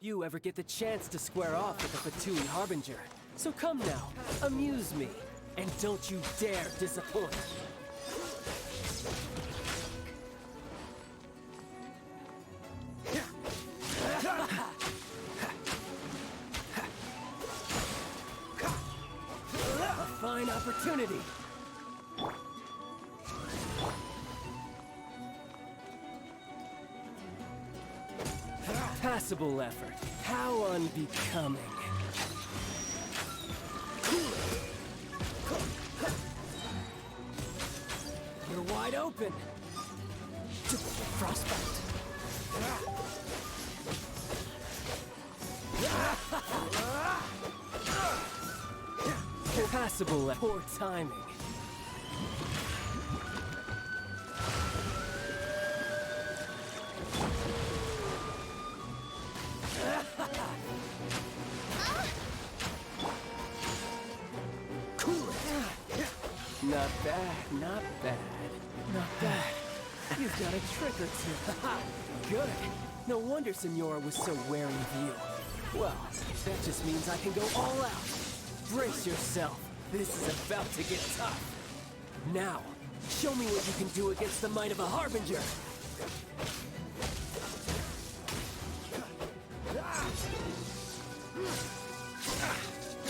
you ever get the chance to square off with the Fatui Harbinger. So come now, amuse me, and don't you dare disappoint. A fine opportunity. Passable effort. How unbecoming. You're wide open. Frostbite. Passable effort. Poor timing. Not bad, not bad, not bad. You've got a trick or two. Good. No wonder Senora was so wary of you. Well, that just means I can go all out. Brace yourself. This is about to get tough. Now, show me what you can do against the might of a Harbinger.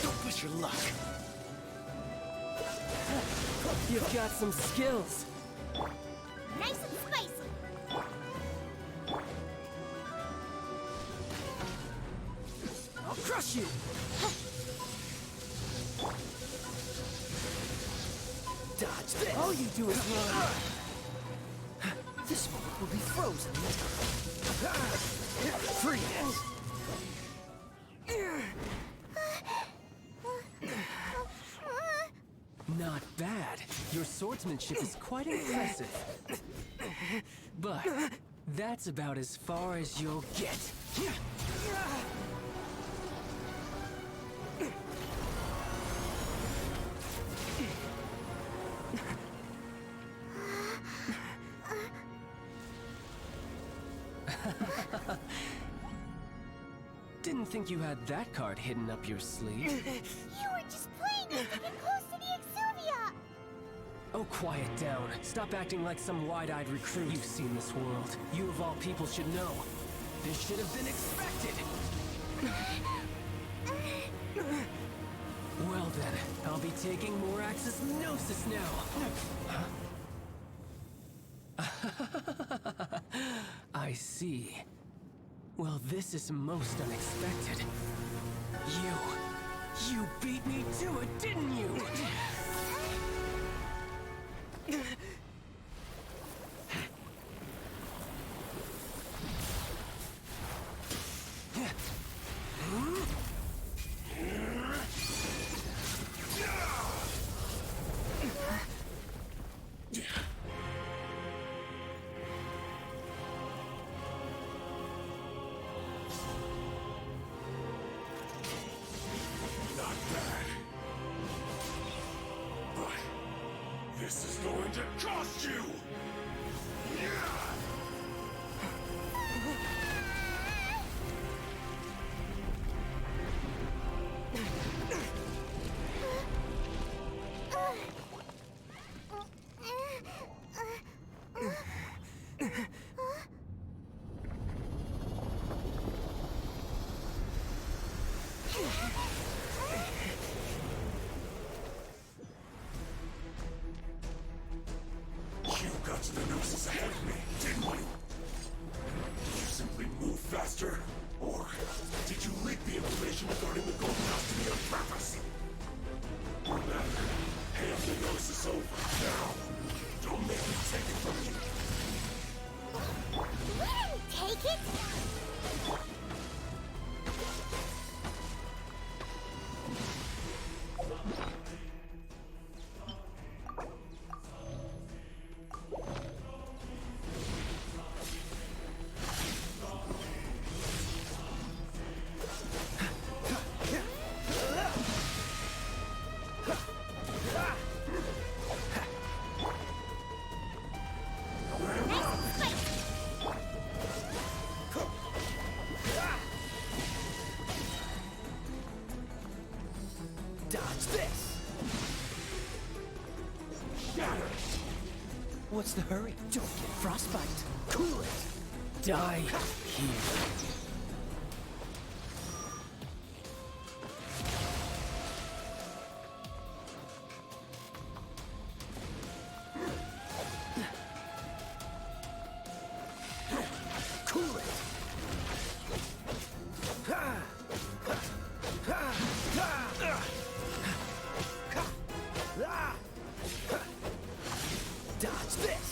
Don't push your luck. You've got some skills. Nice and spicy. I'll crush you. Dodge this. All you do is run. This moment will be frozen. Freeze. Not bad. Your swordsmanship is quite impressive. But that's about as far as you'll get. Didn't think you had that card hidden up your sleeve. You were just playing me to get close to the Exuvia! Oh, quiet down. Stop acting like some wide-eyed recruit. You've seen this world. You of all people should know. This should have been expected! Well then, I'll be taking more Axis Gnosis now. I see. Well, this is most unexpected. You beat me to it, didn't you? This is going to cost you! You got to the Gnosis ahead of me, didn't you? Did you simply move faster? Or did you leak the information regarding the Golden House to me on purpose? No matter. Half the Gnosis over. Now, don't make me take it from you. We didn't take it! What's the hurry? Don't get frostbite. Cool it. Die here. Cool it. Dodge this.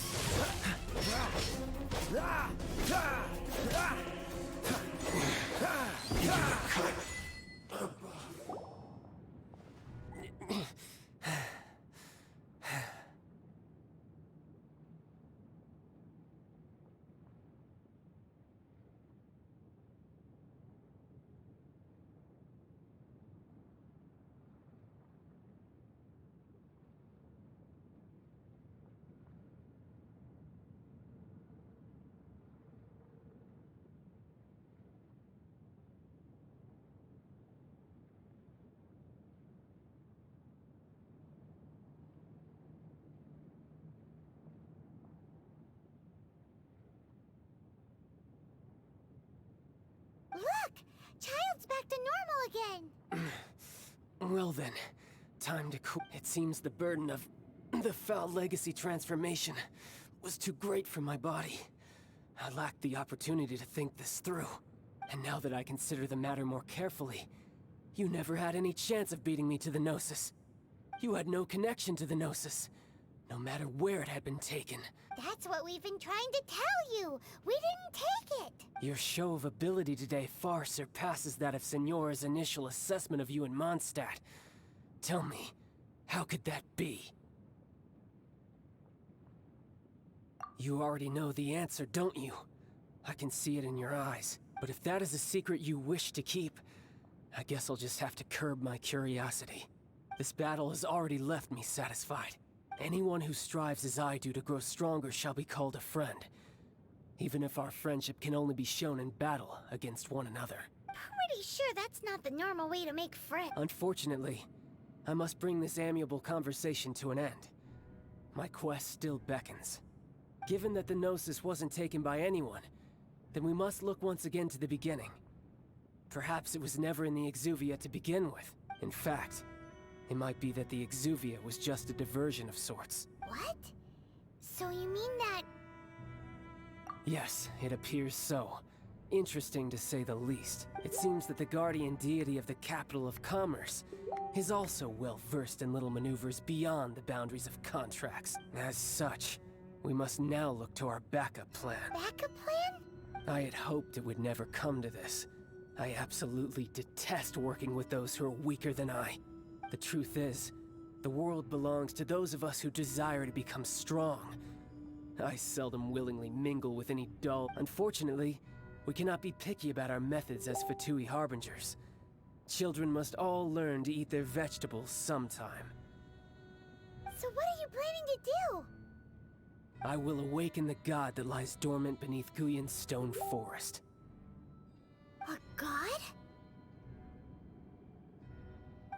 Look! Child's back to normal again! Well then, time to quit. It seems the burden of the foul legacy transformation was too great for my body. I lacked the opportunity to think this through. And now that I consider the matter more carefully, you never had any chance of beating me to the Gnosis. You had no connection to the Gnosis, no matter where it had been taken. That's what we've been trying to tell you! We didn't take it! Your show of ability today far surpasses that of Signora's initial assessment of you in Mondstadt. Tell me, how could that be? You already know the answer, don't you? I can see it in your eyes. But if that is a secret you wish to keep, I guess I'll just have to curb my curiosity. This battle has already left me satisfied. Anyone who strives as I do to grow stronger shall be called a friend, even if our friendship can only be shown in battle against one another. Pretty sure that's not the normal way to make friends. Unfortunately, I must bring this amiable conversation to an end. My quest still beckons. Given that the Gnosis wasn't taken by anyone, then we must look once again to the beginning. Perhaps it was never in the Exuvia to begin with. In fact, it might be that the Exuvia was just a diversion of sorts. What? So you mean that... Yes, it appears so. Interesting to say the least. It seems that the guardian deity of the capital of commerce is also well versed in little maneuvers beyond the boundaries of contracts. As such, we must now look to our backup plan. backup plan? I had hoped it would never come to this. I absolutely detest working with those who are weaker than I. The truth is, the world belongs to those of us who desire to become strong. I seldom willingly mingle with any dull. Unfortunately, we cannot be picky about our methods as Fatui Harbingers. Children must all learn to eat their vegetables sometime. So what are you planning to do? I will awaken the god that lies dormant beneath Guyon's stone forest. A god?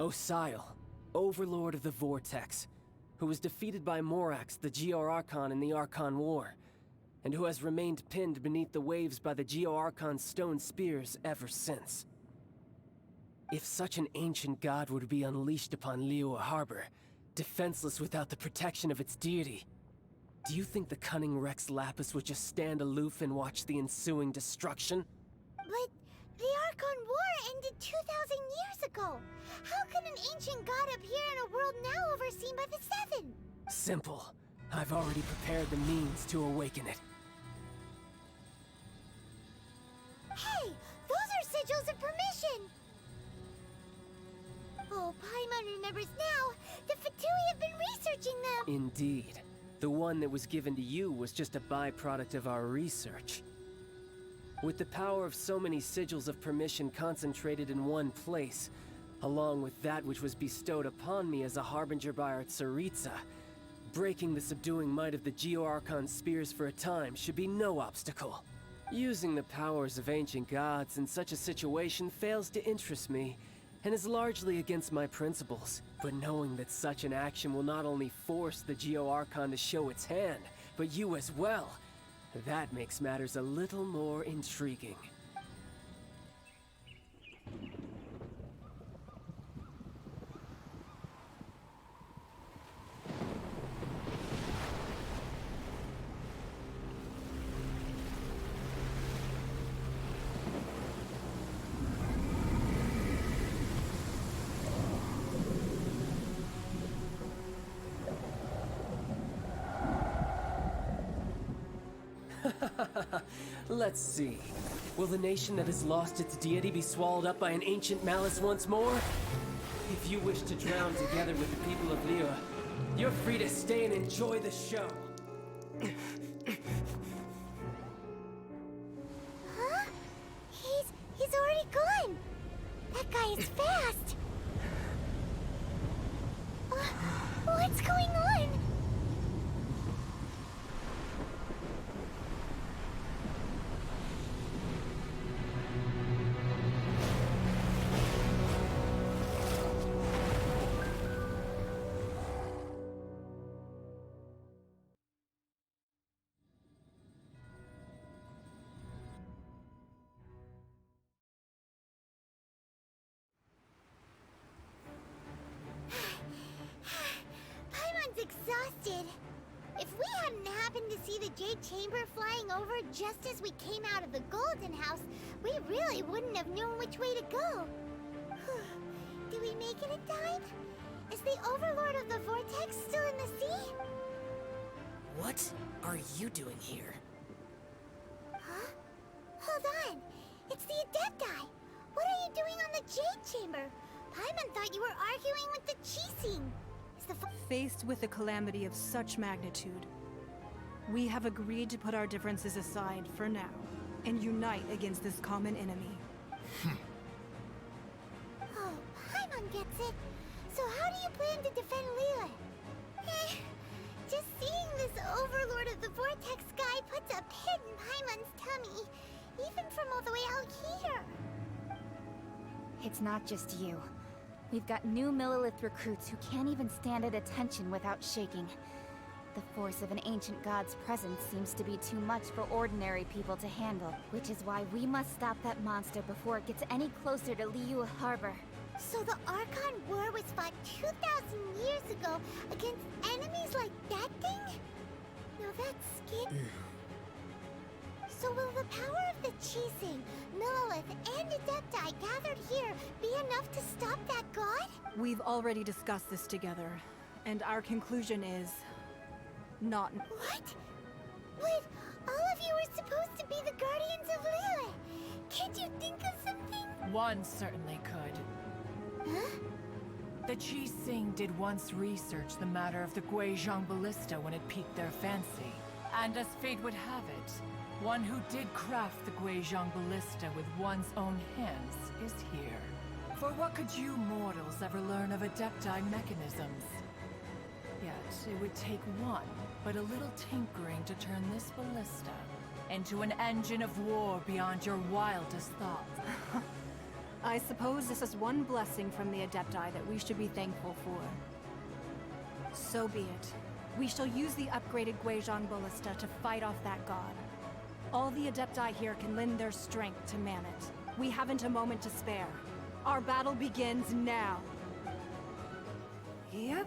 Osial, overlord of the Vortex, who was defeated by Morax, the Geo-Archon in the Archon War, and who has remained pinned beneath the waves by the Geo-Archon's stone spears ever since. If such an ancient god were to be unleashed upon Liyue Harbor, defenseless without the protection of its deity, do you think the cunning Rex Lapis would just stand aloof and watch the ensuing destruction? But the Archon War ended 2,000 years ago. How can an ancient god appear in a world now overseen by the Seven? Simple. I've already prepared the means to awaken it. Hey, those are sigils of permission! Oh, Paimon remembers now. The Fatui have been researching them. Indeed. The one that was given to you was just a byproduct of our research. With the power of so many sigils of permission concentrated in one place, along with that which was bestowed upon me as a harbinger by our Tsaritsa, breaking the subduing might of the Geo-Archon spears for a time should be no obstacle. Using the powers of ancient gods in such a situation fails to interest me, and is largely against my principles. But knowing that such an action will not only force the Geo-Archon to show its hand, but you as well. That makes matters a little more intriguing. Let's see. Will the nation that has lost its deity be swallowed up by an ancient malice once more? If you wish to drown together with the people of Liyue, you're free to stay and enjoy the show. Huh? He's already gone. That guy is fast. What's going on? Paimon's exhausted. If we hadn't happened to see the Jade Chamber flying over just as we came out of the Golden House, we really wouldn't have known which way to go. Do we make it in time? Is the Overlord of the Vortex still in the sea? What are you doing here? Huh? Hold on. It's the Adepti. What are you doing on the Jade Chamber? Paimon thought you were arguing with the Qixing. Is the Faced with a calamity of such magnitude, we have agreed to put our differences aside for now and unite against this common enemy. Oh, Paimon gets it. So how do you plan to defend Liyue? Just seeing this Overlord of the Vortex guy puts a pit in Paimon's tummy, even from all the way out here. It's not just you. We've got new Millilith recruits who can't even stand at attention without shaking. The force of an ancient god's presence seems to be too much for ordinary people to handle, which is why we must stop that monster before it gets any closer to Liyue Harbor. So the Archon War was fought 2,000 years ago against enemies like that thing? Now that's scary. So will the power of the Qixing, Millilith, and Adepti gathered here be enough to stop that god? We've already discussed this together, and our conclusion is... not... What? But all of you were supposed to be the Guardians of Liyue. Can't you think of something? One certainly could. Huh? The Qixing did once research the matter of the Guizhong Ballista when it piqued their fancy. And as fate would have it, one who did craft the Guizhong Ballista with one's own hands is here. For what could you mortals ever learn of Adepti mechanisms? Yet, it would take one, but a little tinkering to turn this ballista into an engine of war beyond your wildest thoughts. I suppose this is one blessing from the Adepti that we should be thankful for. So be it. We shall use the upgraded Guizhong Ballista to fight off that god. All the Adepti here can lend their strength to man it. We haven't a moment to spare. Our battle begins now. Yep.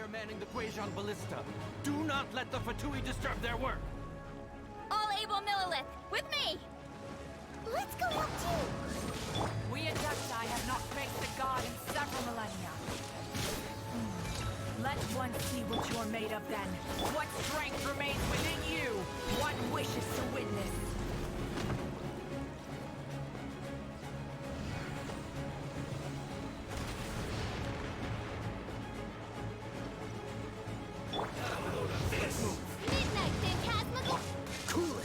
there manning the Guizhong Ballista. Do not let the Fatui disturb their work. All able Millilith, with me! Let's go up too! We Adepti have not faced a god in several millennia. Let one see what you're made of then. What strength remains within you? What wishes to witness? Midnight, Phantasmical! Cool it.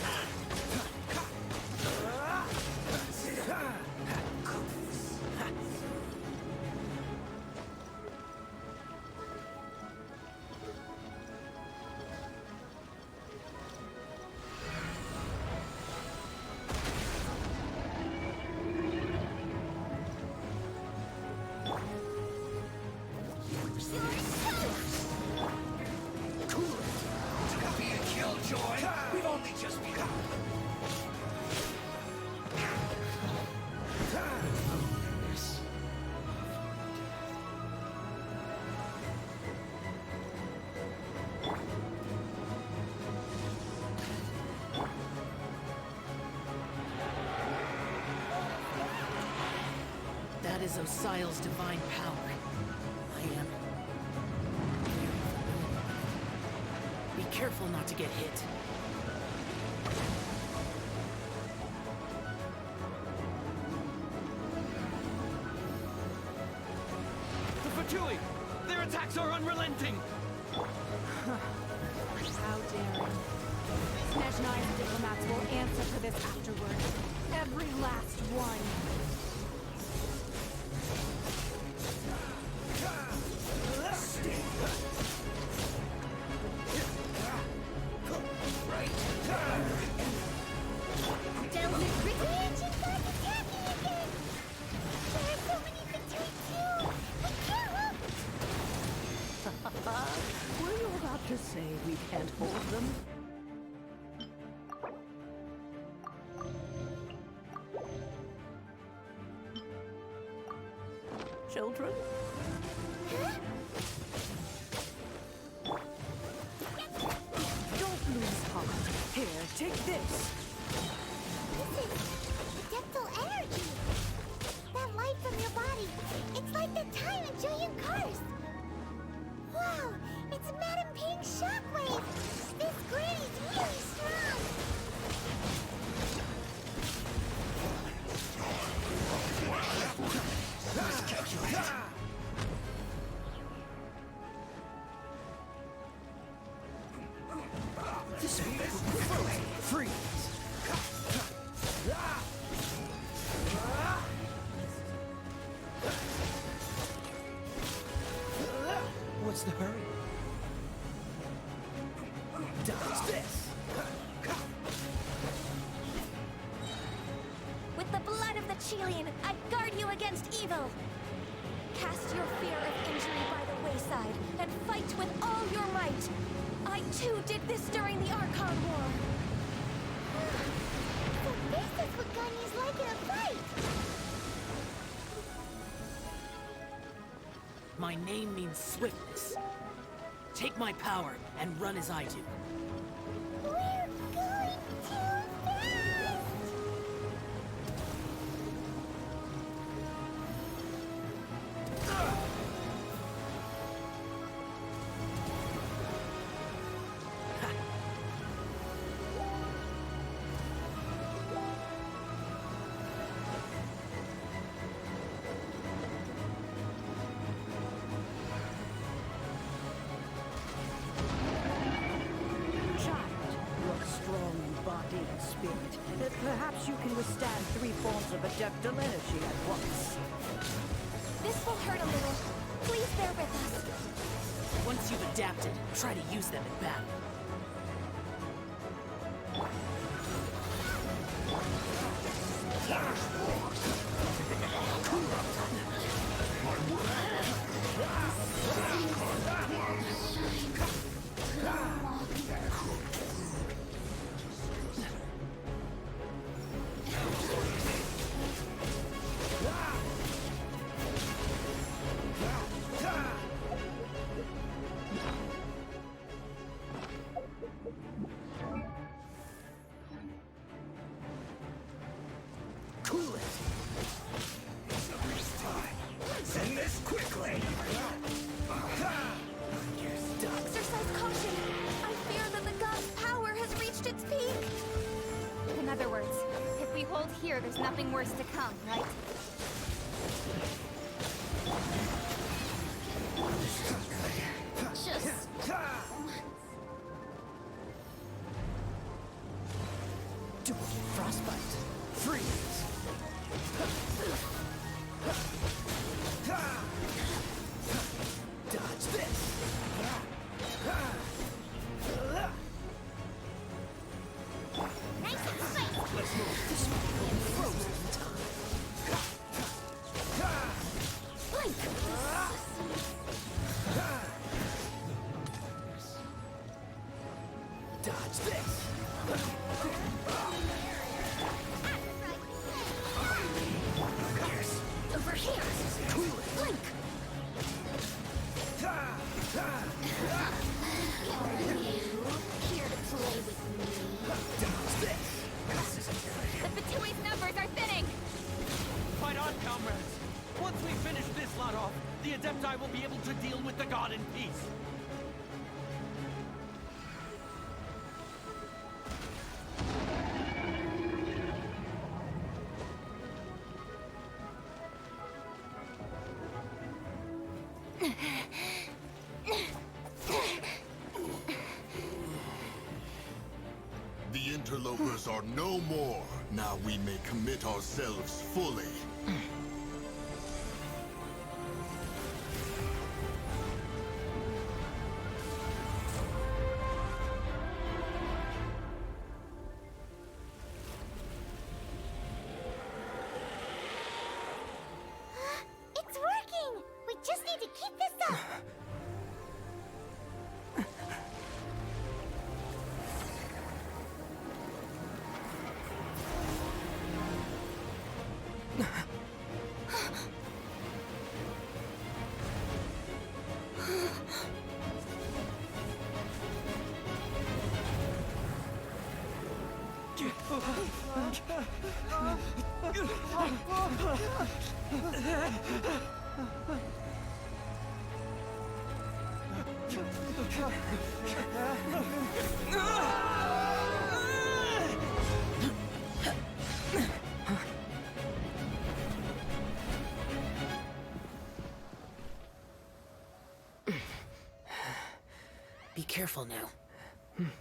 We've only just begun. That is Osial's divine power. I am... Be careful not to get hit. The Fatui! Their attacks are unrelenting! How daring. Snezhnai's diplomats will answer for this afterward. Every last one. Delta Ancient God's attacking again! There are so many Fatui too! I can't help! Were you about to say we can't hold them? Children? Don't lose heart. Here, take this. This is adeptal energy! That light from your body, it's like the time in Julian Curse! Wow, it's Madame Ping's shockwave! This granny's really strong! This will freeze! What's the hurry? Dodge this! With the blood of the Chilean, I guard you against evil! Cast your fear of injury by the wayside, and fight with all your might! I too did this during the Archon War! So this is what Ganya's like in a fight! My name means swiftness. Take my power and run as I do. We're going too fast! Perhaps you can withstand 3 forms of adeptal energy at once. This will hurt a little. Please bear with us. Once you've adapted, try to use them in battle. Exercise caution! I fear that the god's power has reached its peak! In other words, if we hold here, there's nothing worse to come, right? Just... Duplicate frostbite. Freeze. Dodge this. Nice and swift. Let's move this way. We'll be frozen in time. Blink! Dodge this. Over here! Blink! Here to play with me. Dodge this. The Fatui's numbers are thinning! Fight on, comrades! Once we finish this lot off, the Adepti will be able to deal with the god in peace. The interlopers are no more. Now we may commit ourselves fully. It's working! We just need to keep this up! Be careful now.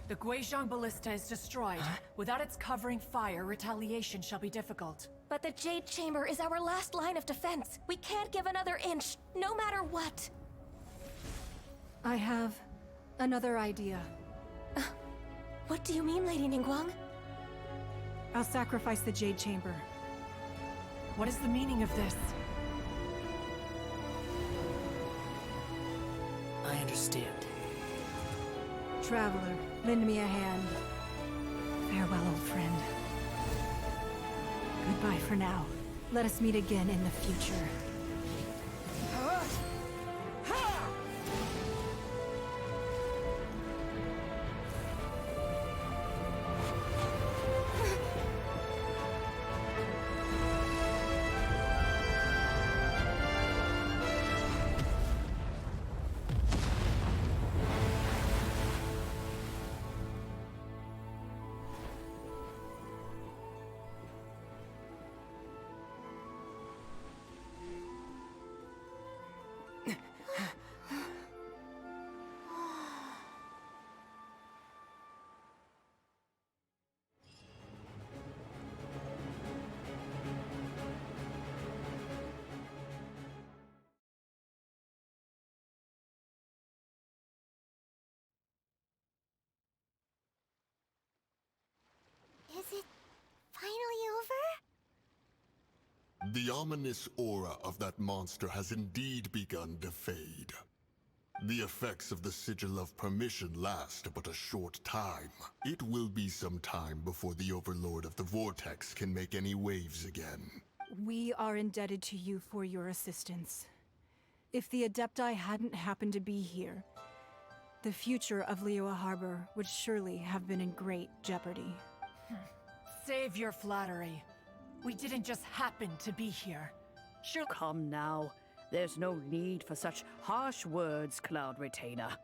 The Guizhong Ballista is destroyed. Without its covering fire, retaliation shall be difficult. But the Jade Chamber is our last line of defense. We can't give another inch, no matter what. I have another idea. What do you mean, Lady Ningguang? I'll sacrifice the Jade Chamber. What is the meaning of this? I understand. Traveler, lend me a hand. Farewell, old friend. Goodbye for now. Let us meet again in the future. Is it finally over? The ominous aura of that monster has indeed begun to fade. The effects of the Sigil of Permission last but a short time. It will be some time before the Overlord of the Vortex can make any waves again. We are indebted to you for your assistance. If the Adepti hadn't happened to be here, the future of Liyue Harbor would surely have been in great jeopardy. Save your flattery. We didn't just happen to be here. Come now. There's no need for such harsh words, Cloud Retainer.